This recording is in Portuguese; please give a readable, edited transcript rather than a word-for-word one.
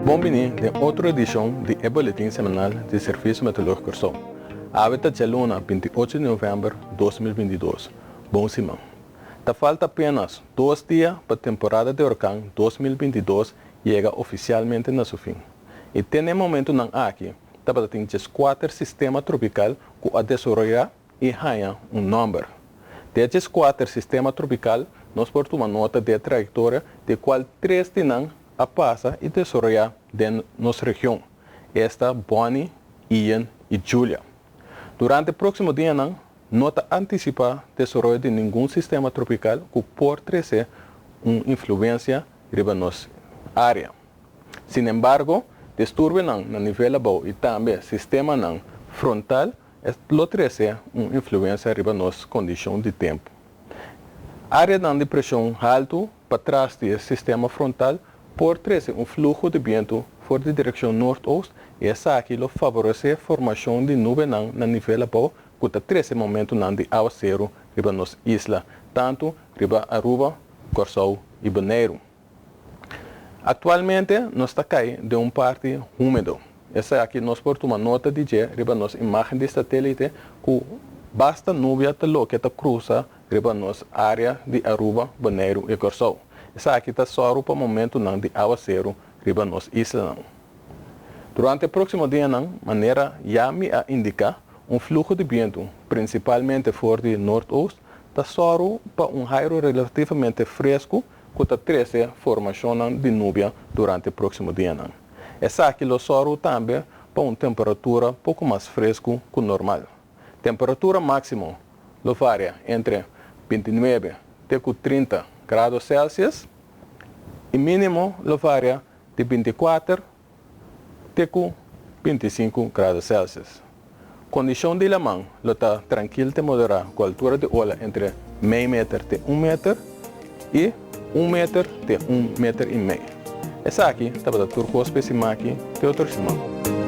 Bem-vindo a outra edição do Boletim Semanal do Serviço Meteorológico Sul. A data de luna 28 de novembro de 2022. Bom semana. Falta apenas 2 dias para a temporada de huracão 2022 chegar oficialmente a seu fim. E tem momento não aqui, para ter 4 sistemas tropicais que a desenvolver e ganhar número. Desses 4 sistemas tropicais, nós portamos uma nota de trajetória de qual 3 tinham a passa e desenvolver de nossa região. Esta, Bonnie, Ian e Julia. Durante o próximo dia, não antecipa o desenvolvimento de nenhum sistema tropical que pode trazer uma influência sobre nossa área. Sin embargo, distúrbios no nível abaixo e também sistema frontal lo trazer uma influência sobre nossa condição de tempo. Área de pressão alta para trás do sistema frontal pode trazer um fluxo de vento for de direção norte-oeste e essa aqui favorece a formação de nuvens no nível abaixo que está trazendo momento de aguaceiro sobre nossa isla, tanto sobre Aruba, Corsou e Bonaire. Atualmente, nós está caindo de parte úmido. Essa aqui nós portamos uma nota de dia sobre nossa imagem de satélite que basta nuvem que cruza sobre nossa área de Aruba, Bonaire e Corsou. Essa aqui está só para o momento de aguaceiro sobre nossa isla. Durante o próximo dia, maneira já me indica fluxo de vento, principalmente for de norte-oeste, está só para ar relativamente fresco que está trazendo formação de nuvem durante o próximo dia. Essa aqui é só também para uma temperatura pouco mais fresca que o normal. Temperatura máxima varia entre 29 até 30 graus Celsius e mínimo varia de 24 até 25 graus Celsius. Condição de lamang está tranquila e moderada com a altura de ola entre meio metro até 1 metro e 1 metro até 1 metro e meio. Essa aqui está para turco espécie aqui de outra semana.